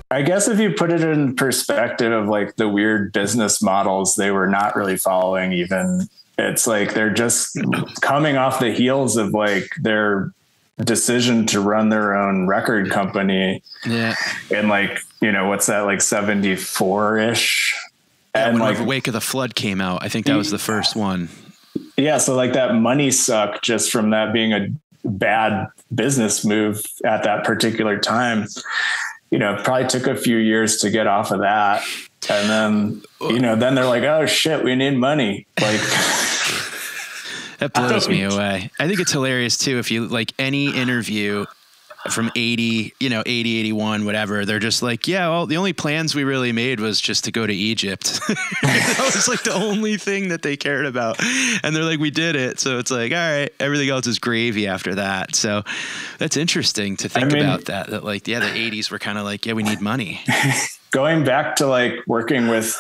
I guess if you put it in perspective of like the weird business models they were not really following even, it's like they're just coming off the heels of like their decision to run their own record company. Yeah. And like, what's that, like 74-ish? Yeah, and like like Wake of the Flood came out. I think that was the first one. Yeah. So like that money suck just from that being a bad business move at that particular time, probably took a few years to get off of that. And then, then they're like, oh shit, we need money. Like, that blows me away. I think it's hilarious too. If you like any interview from 80, 81, whatever, they're just like, yeah, well, the only plans we really made was just to go to Egypt. That was like the only thing that they cared about. And they're like, we did it. So it's like, all right, everything else is gravy after that. So that's interesting to think about that like, yeah, the 80s were kind of like, yeah, we need money. Going back to like working with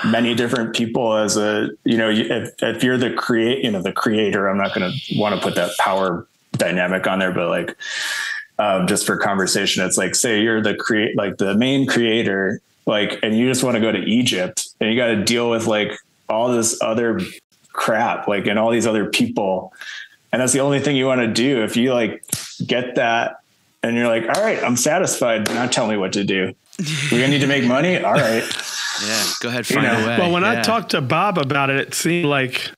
many different people as if you're the creator, I'm not going to want to put that power dynamic on there, but like, just for conversation, it's like, say you're the main creator, like, and you just want to go to Egypt and you got to deal with like all this other crap, like, and all these other people. And that's the only thing you want to do. If you like get that and you're like, all right, I'm satisfied. Now tell me what to do. We're gonna need to make money. All right. Yeah. Go ahead. Find a way. Well, when I talked to Bob about it, it seemed like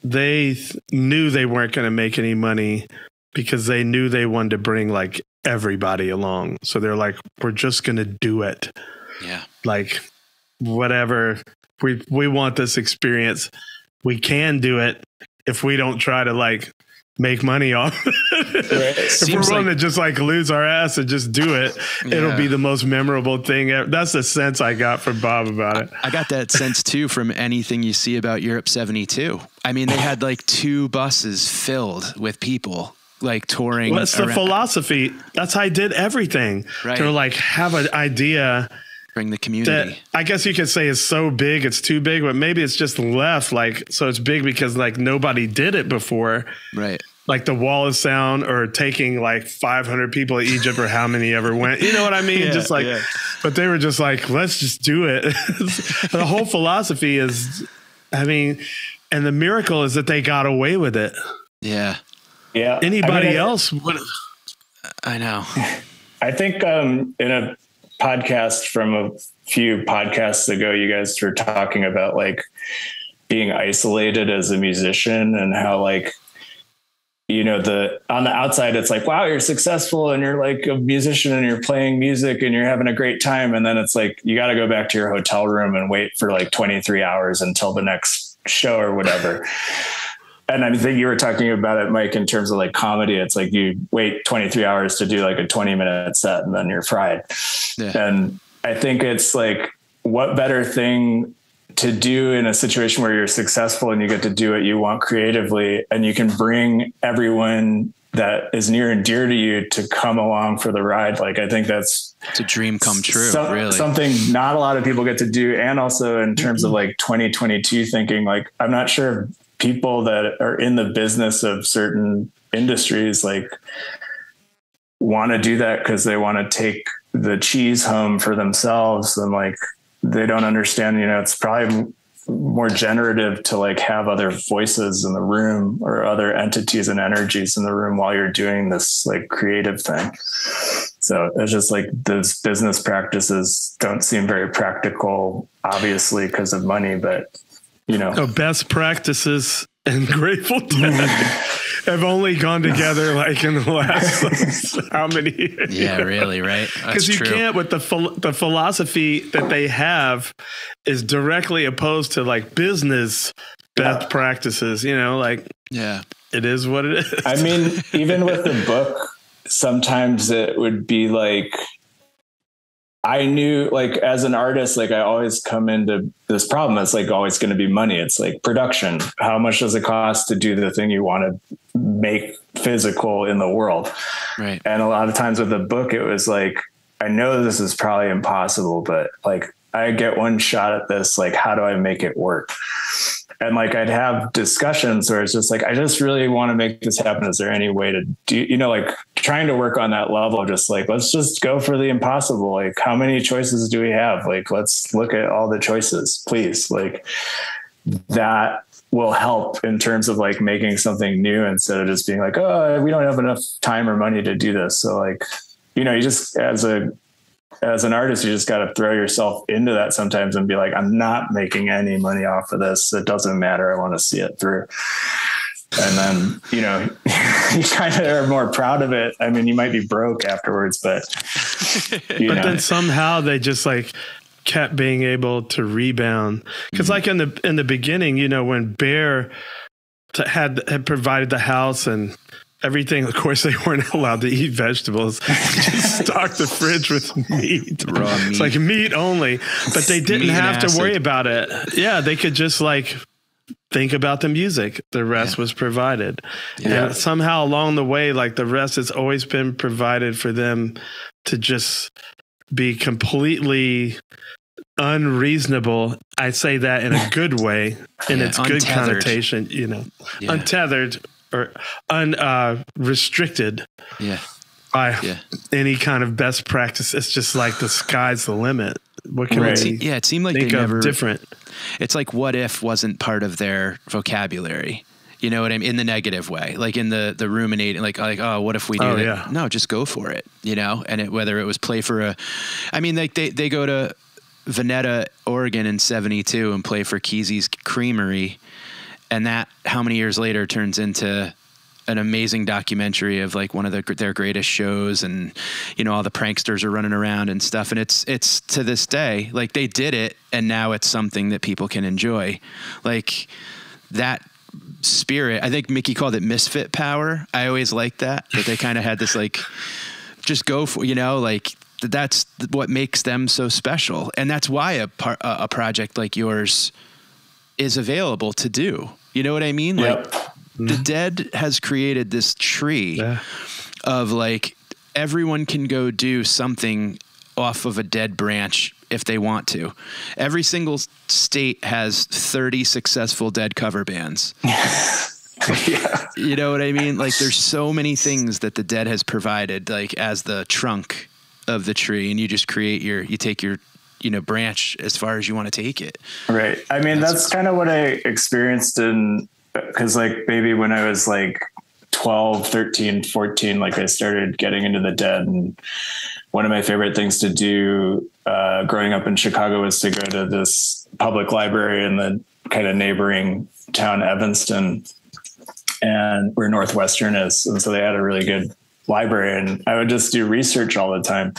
they knew they weren't going to make any money because they knew they wanted to bring like everybody along. So they're like, we're just going to do it. Yeah. Like whatever. We want this experience. We can do it if we don't try to like make money off it. If we're willing to just like lose our ass and just do it, it'll be the most memorable thing ever. That's the sense I got from Bob about it. I got that sense too from anything you see about Europe 72. I mean, they had like 2 buses filled with people like touring. Well, that's the philosophy. That's how I did everything. Right. To like have an idea. Bring the community. That I guess you could say is so big, it's too big, but maybe it's just left. Like, so it's big because like nobody did it before. Right. Like the Wall of Sound or taking like 500 people to Egypt or how many ever went. You know what I mean? But they were just like, let's just do it. The whole philosophy is, and the miracle is that they got away with it. Yeah. Yeah. Anybody else would. I know. I think in a podcast from a few podcasts ago, you guys were talking about like being isolated as a musician and how like, on the outside, it's like, wow, you're successful and you're like a musician and you're playing music and you're having a great time. And then it's like, you got to go back to your hotel room and wait for like 23 hours until the next show or whatever. And I think you were talking about it, Mike, in terms of like comedy. It's like you wait 23 hours to do like a 20-minute set and then you're fried. Yeah. And I think it's like, what better thing to do in a situation where you're successful and you get to do what you want creatively and you can bring everyone that is near and dear to you to come along for the ride. Like, I think it's a dream come true. Really something not a lot of people get to do. And also in terms of like 2022 thinking, like, I'm not sure people that are in the business of certain industries, like want to do that because they want to take the cheese home for themselves. And like, they don't understand, it's probably more generative to like have other voices in the room or other entities and energies in the room while you're doing this like creative thing. So it's just like those business practices don't seem very practical, obviously, because of money, but best practices and Grateful Dead have only gone together like in the last how many years? Yeah, really, right? Because you can't, with the philosophy that they have is directly opposed to like business best practices, it is what it is. I mean, even with the book, sometimes it would be like, I knew, like, as an artist, like I always come into this problem. It's like always going to be money. It's like production. How much does it cost to do the thing you want to make physical in the world? Right. And a lot of times with the book, it was like, I know this is probably impossible, but like I get one shot at this. Like, how do I make it work? And like, I'd have discussions where it's just like, I just really want to make this happen. Is there any way to do, like trying to work on that level, just like, let's just go for the impossible. Like, how many choices do we have? Like, let's look at all the choices, please. Like, that will help in terms of like making something new instead of just being like, oh, we don't have enough time or money to do this. So like, you just, as an artist, you just got to throw yourself into that sometimes and be like, I'm not making any money off of this. It doesn't matter. I want to see it through. And then, you kind of are more proud of it. I mean, you might be broke afterwards, but then somehow they just like kept being able to rebound. Because like in the beginning, you know, when Bear had provided the house and everything, of course they weren't allowed to eat vegetables. Just stocked the fridge with meat. Raw meat. It's like meat only. But they didn't have to worry about it. Yeah, they could just like think about the music. The rest was provided. Yeah. And somehow along the way, like the rest has always been provided for them to just be completely unreasonable. I say that in a good way, in its good connotation, you know, untethered or unrestricted by any kind of best practice. It's just like the sky's the limit. What can we it seemed like think they never different. It's like what if wasn't part of their vocabulary. You know what I mean? In the negative way, like in the ruminating, like, oh, what if we do that? Yeah. No, just go for it, you know? And whether it was play for I mean, like they go to Veneta, Oregon in 72 and play for Kesey's Creamery. And that, how many years later, turns into an amazing documentary of like one of their greatest shows, and you know all the pranksters are running around and stuff. And it's to this day, like they did it, and now it's something that people can enjoy. Like that spirit, I think Mickey called it misfit power. I always liked that they kind of had this like, just go for, you know, like that's what makes them so special, and that's why a project like yours is available to do. You know what I mean? Like the Dead has created this tree of like everyone can go do something off of a Dead branch if they want to. Every single state has 30 successful Dead cover bands. You know what I mean? Like there's so many things that the Dead has provided, like as the trunk of the tree, and you just you take your, you know, branch as far as you want to take it. Right. I mean, that's kind of what I experienced because like maybe when I was like 12, 13, 14, like I started getting into the Dead, and one of my favorite things to do growing up in Chicago was to go to this public library in the kind of neighboring town, Evanston, and where Northwestern is. And so they had a really good library, and I would just do research all the time.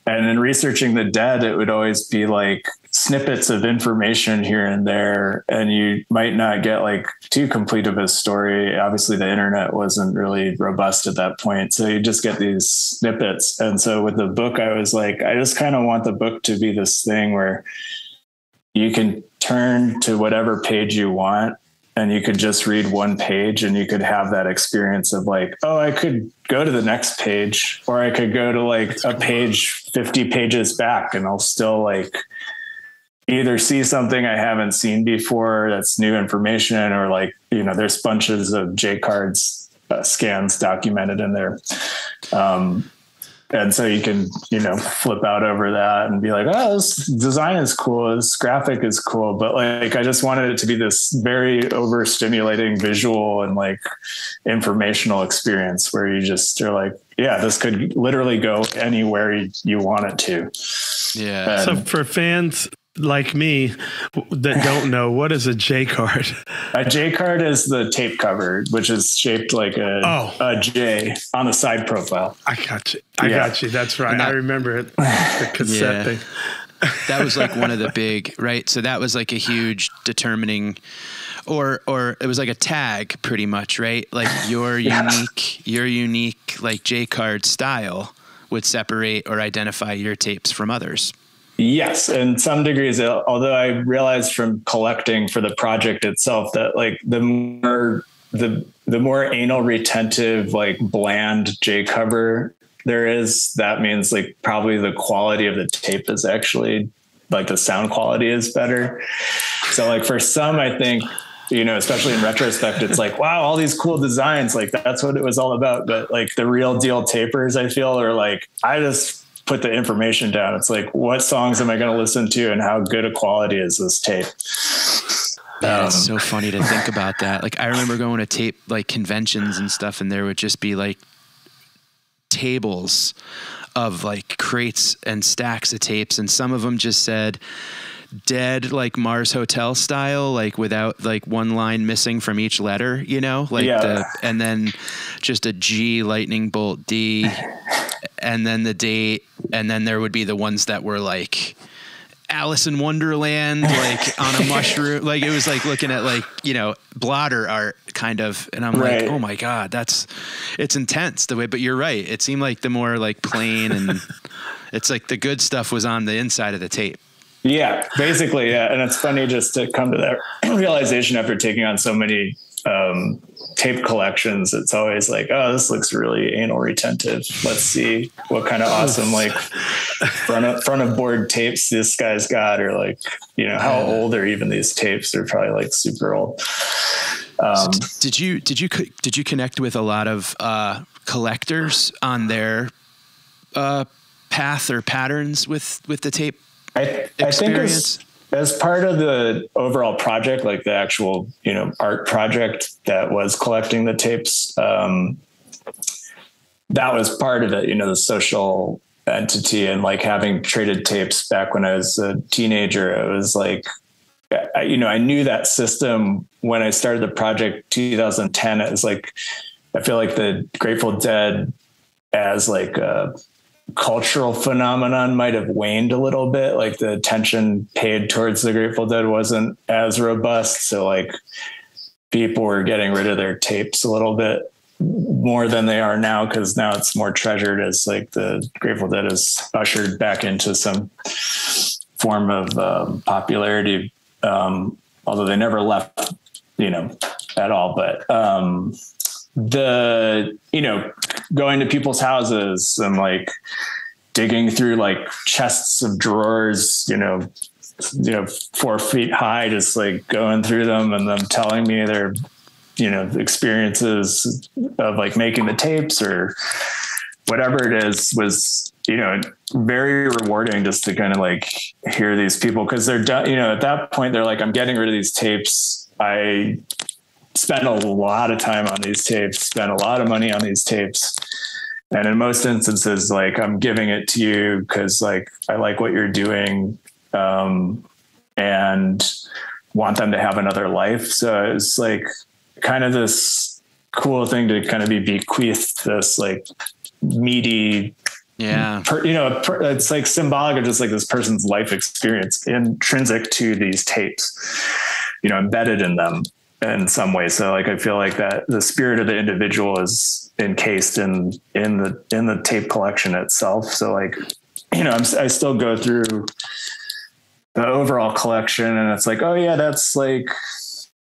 And in researching the Dead, it would always be like snippets of information here and there, and you might not get like too complete of a story. Obviously, the internet wasn't really robust at that point, so you just get these snippets. And so with the book, I was like, I just kind of want the book to be this thing where you can turn to whatever page you want, and you could just read one page, and you could have that experience of like, oh, I could go to the next page, or I could go to like a page 50 pages back, and I'll still like either see something I haven't seen before that's new information, or like, you know, there's bunches of J-cards scans documented in there. And so you can, you know, flip out over that and be like, oh, this design is cool. This graphic is cool. But like, I just wanted it to be this very overstimulating visual and like informational experience where you just are like, yeah, this could literally go anywhere you want it to. Yeah. So for fans like me that don't know, what is a J card? A J card is the tape cover, which is shaped like a J on the side profile. I got you. I got you. That's right. I remember it. The cassette thing. That was like one of the big, right? So that was like a huge determining, or it was like a tag pretty much, right? Like your unique like J card style would separate or identify your tapes from others. Yes, in some degrees, although I realized from collecting for the project itself that like the more anal retentive, like bland J cover there is, that means like probably the quality of the tape is actually like the sound quality is better. So like for some, I think, you know, especially in retrospect, it's like, wow, all these cool designs, like that's what it was all about. But like the real deal tapers, I feel, are like, I just put the information down. It's like, what songs am I going to listen to, and how good a quality is this tape? Yeah, it's so funny to think about that. Like I remember going to tape like conventions and stuff, and there would just be like tables of like crates and stacks of tapes, and some of them just said Dead, like Mars Hotel style, like without like one line missing from each letter, you know, like and then just a G lightning bolt D, and then the date, and then there would be the ones that were like Alice in Wonderland, like on a mushroom. Like it was like looking at like, you know, blotter art kind of. And I'm like, oh my God, it's intense the way, but you're right. It seemed like the more like plain and it's like the good stuff was on the inside of the tape. Yeah, basically. Yeah. And it's funny just to come to that realization after taking on so many tape collections. It's always like, oh, this looks really anal retentive. Let's see what kind of awesome, like front of board tapes this guy's got, or like, you know, how old are even these tapes? They're probably like super old. So did you connect with a lot of collectors on their path or patterns with the tape experience? I think as part of the overall project, like the actual, you know, art project that was collecting the tapes, that was part of it, you know, the social entity, and like having traded tapes back when I was a teenager, it was like, you know, I knew that system when I started the project 2010. It was like, I feel like the Grateful Dead as like a cultural phenomenon might have waned a little bit. Like the attention paid towards the Grateful Dead wasn't as robust. So like people were getting rid of their tapes a little bit more than they are now, because now it's more treasured as like the Grateful Dead is ushered back into some form of popularity. Although they never left, you know, at all. But you know, going to people's houses and like digging through like chests of drawers, you know, 4 feet high, just like going through them and them telling me their, you know, experiences of like making the tapes or whatever it is, was, you know, very rewarding just to kind of like hear these people, because they're done, you know, at that point they're like, I'm getting rid of these tapes. I spent a lot of time on these tapes, spent a lot of money on these tapes. And in most instances, like I'm giving it to you because like I like what you're doing, and want them to have another life. So it's like kind of this cool thing to kind of be bequeathed this like meaty, it's like symbolic of just like this person's life experience intrinsic to these tapes, you know, embedded in them in some way. So like, I feel like that the spirit of the individual is encased in the tape collection itself. So like, you know, I still go through the overall collection and it's like, oh yeah, that's like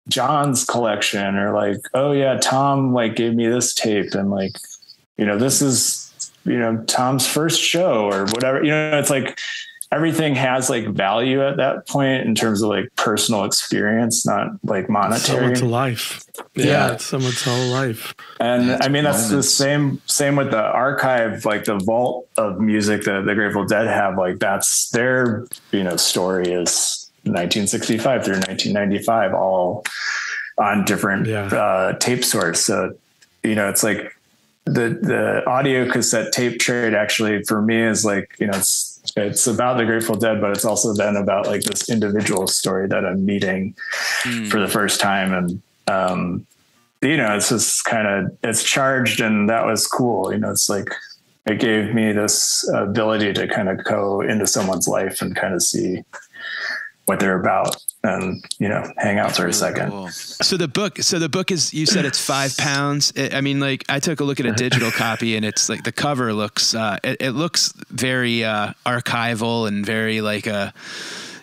John's collection, or like, oh yeah, Tom like gave me this tape, and like, you know, this is, you know, Tom's first show or whatever, you know, it's like everything has like value at that point in terms of like personal experience, not like monetary. Someone's life. Yeah. It's someone's whole life. And I mean, that's the same with the archive, like the vault of music that the Grateful Dead have, like that's their, you know, story is 1965 through 1995, all on different tape source. So, you know, it's like the audio cassette tape trade actually for me is like, you know, it's about the Grateful Dead, but it's also then about like this individual story that I'm meeting for the first time. And, you know, it's just kind of, it's charged, and that was cool. You know, it's like, it gave me this ability to kind of go into someone's life and kind of see what they're about and, you know, hang out for a second. Cool. So the book is, you said it's 5 pounds. I mean, like I took a look at a digital copy and it's like the cover looks, it looks very archival and very like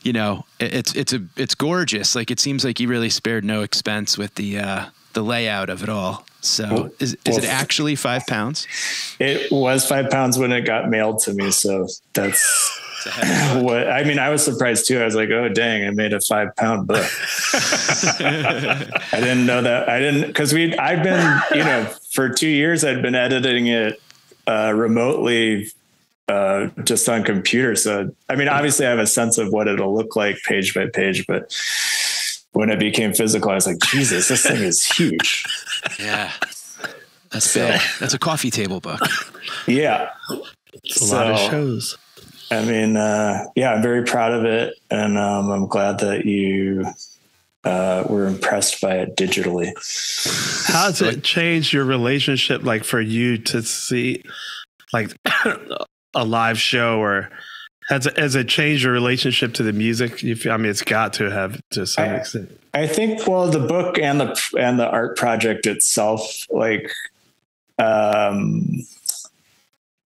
you know, it's gorgeous. Like it seems like you really spared no expense with the layout of it all. So is it actually 5 pounds? It was 5 pounds when it got mailed to me. So that's what, I mean, I was surprised too. I was like, oh dang, I made a 5 pound book. I didn't know that. Cause I've been, you know, for 2 years I'd been editing it remotely, just on computer. So, I mean, obviously I have a sense of what it'll look like page by page, but when it became physical, I was like, Jesus, this thing is huge. Yeah. That's big. That's a coffee table book. Yeah. It's a lot of shows. I mean, yeah, I'm very proud of it. And I'm glad that you were impressed by it digitally. How does it change your relationship, like for you to see like a live show or Has it changed your relationship to the music? I mean, it's got to have to some extent. I think, well, the book and the art project itself, like,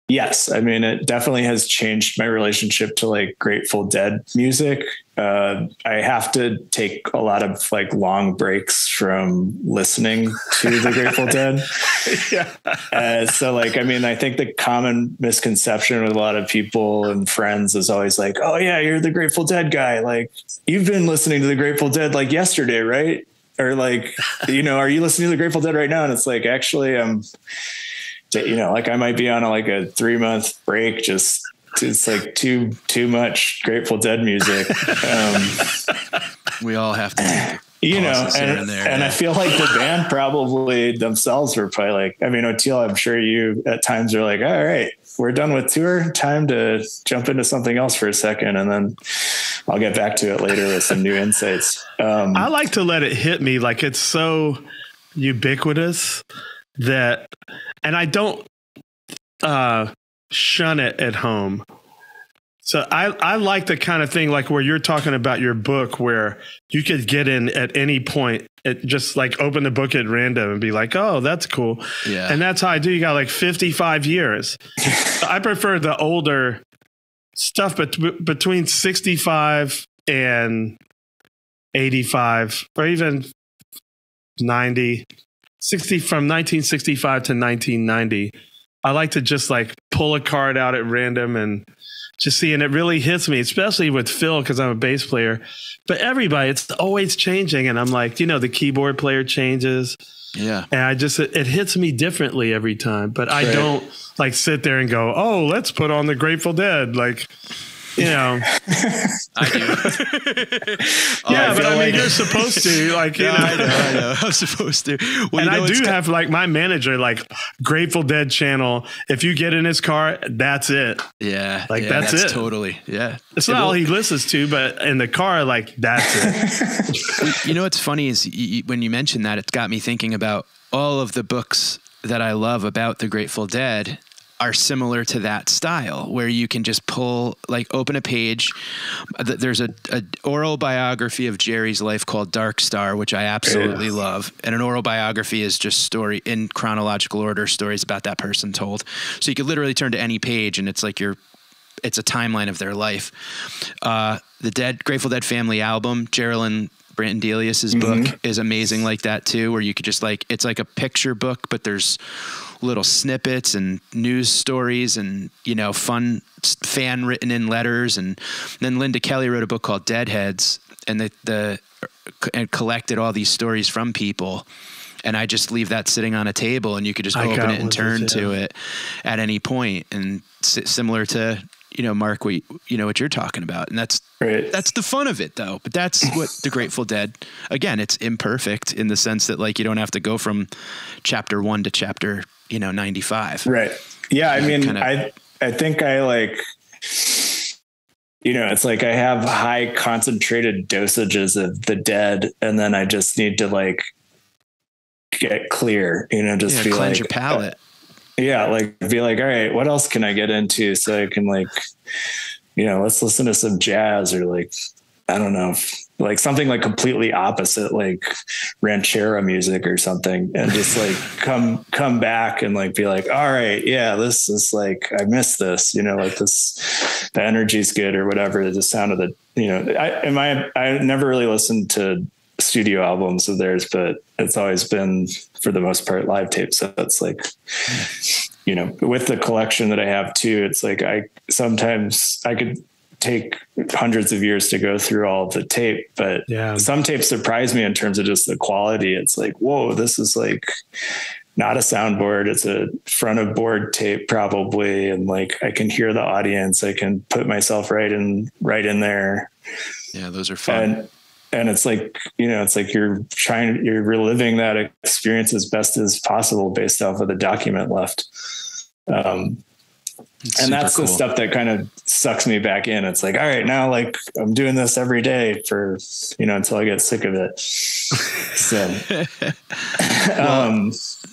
yes, I mean, it definitely has changed my relationship to like Grateful Dead music. I have to take a lot of like long breaks from listening to the Grateful Dead. Yeah. So like, I mean, I think the common misconception with a lot of people and friends is always like, oh yeah, you're the Grateful Dead guy. Like, you've been listening to the Grateful Dead like yesterday, right? Or like, you know, are you listening to the Grateful Dead right now? And it's like, actually, like I might be on a 3-month break. Just it's like too much Grateful Dead music. We all have to, and I feel like the band probably themselves were probably like, I mean, Oteil, I'm sure you at times are like, all right, we're done with tour, time to jump into something else for a second, and then I'll get back to it later with some new insights. I like to let it hit me, like it's so ubiquitous that, and I don't shun it at home. So I like the kind of thing like where you're talking about your book, where you could get in at any point, just like open the book at random and be like, oh, that's cool. Yeah. And that's how I do. You got like 55 years. I prefer the older stuff, but between 65 and 85 or even 90, 60 from 1965 to 1990. I like to just like pull a card out at random and just see, and it really hits me, especially with Phil, because I'm a bass player, but everybody, it's always changing. And I'm like, the keyboard player changes. Yeah. And it hits me differently every time, but I don't like sit there and go, oh, let's put on the Grateful Dead. Like, I do. But I mean, you're supposed to, like, I know. I'm supposed to. Well, and I do have like my manager, like Grateful Dead channel. If you get in his car, that's it. Yeah. Like that's it. Totally. Yeah. It's not all he listens to, but in the car, like that's it. What's funny is when you mentioned that, it got me thinking about all of the books that I love about the Grateful Dead are similar to that style, where you can just open a page. There's a oral biography of Jerry's life called Dark Star, which I absolutely love. And an oral biography is just story in chronological order, stories about that person told. So you could literally turn to any page and it's like it's a timeline of their life. The Grateful Dead family album, Geraldine Branton Delius's book is amazing like that too, where you could just it's like a picture book, but there's little snippets and news stories and, fun fan written in letters. And then Linda Kelly wrote a book called Deadheads, and and collected all these stories from people. And I just leave that sitting on a table, and you could just open it and turn to it at any point. And similar to, Mark, what you're talking about. And that's the fun of it though. But that's what the Grateful Dead, again, it's imperfect in the sense that like, you don't have to go from chapter 1 to chapter 95. Right. Yeah. I mean, I think I like, it's like I have high concentrated dosages of the Dead, and then I just need to like get clear, just be cleanse like your palate. Like be like, all right, what else can I get into? So I can like, let's listen to some jazz, or like, I don't know, like something like completely opposite, like ranchera music or something, and just like come back and like be like, all right, yeah, this is like, I missed this, like this, the energy's good or whatever. The sound of the, I never really listened to studio albums of theirs, but it's always been for the most part live tapes. So it's like, with the collection that I have too, it's like sometimes I could take hundreds of years to go through all of the tape, but some tapes surprise me in terms of just the quality. It's like, whoa, this is like not a soundboard. It's a front of board tape probably. And like, I can hear the audience. I can put myself right in there. Yeah. Those are fun. And it's like, it's like you're reliving that experience as best as possible based off of the document left. And that's cool. The stuff that kind of sucks me back in. It's like, all right, now like I'm doing this every day for, until I get sick of it. So,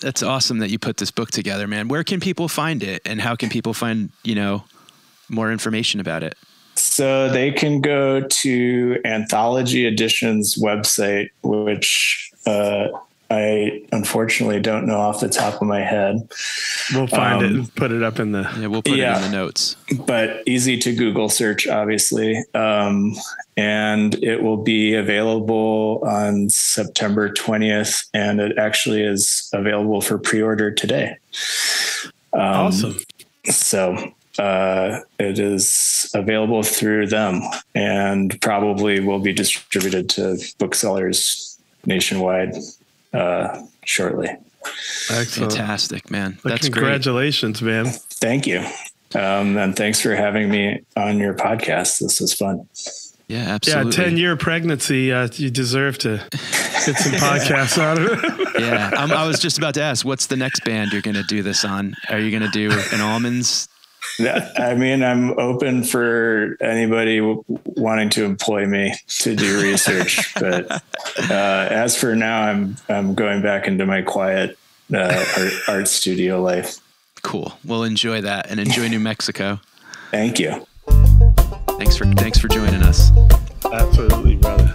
that's awesome that you put this book together, man. Where can people find it, and how can people find, more information about it? So they can go to Anthology Edition's website, which I unfortunately don't know off the top of my head. We'll find it and put it up in the... Yeah, we'll put it in the notes. But easy to Google search, obviously. And it will be available on September 20th, and it actually is available for pre-order today. Awesome. So it is available through them and probably will be distributed to booksellers nationwide shortly. Excellent. Fantastic, man. Well, That's congratulations, great. man. Thank you. And thanks for having me on your podcast. This was fun. Yeah, absolutely. Yeah, 10-year pregnancy. You deserve to get some podcasts out of it. Yeah, I was just about to ask, what's the next band you're going to do this on? Are you going to do an Almonds? I mean, I'm open for anybody wanting to employ me to do research, but as for now, I'm going back into my quiet art studio life. Cool. We'll enjoy that and enjoy New Mexico. Thank you. Thanks for joining us. Absolutely, brother.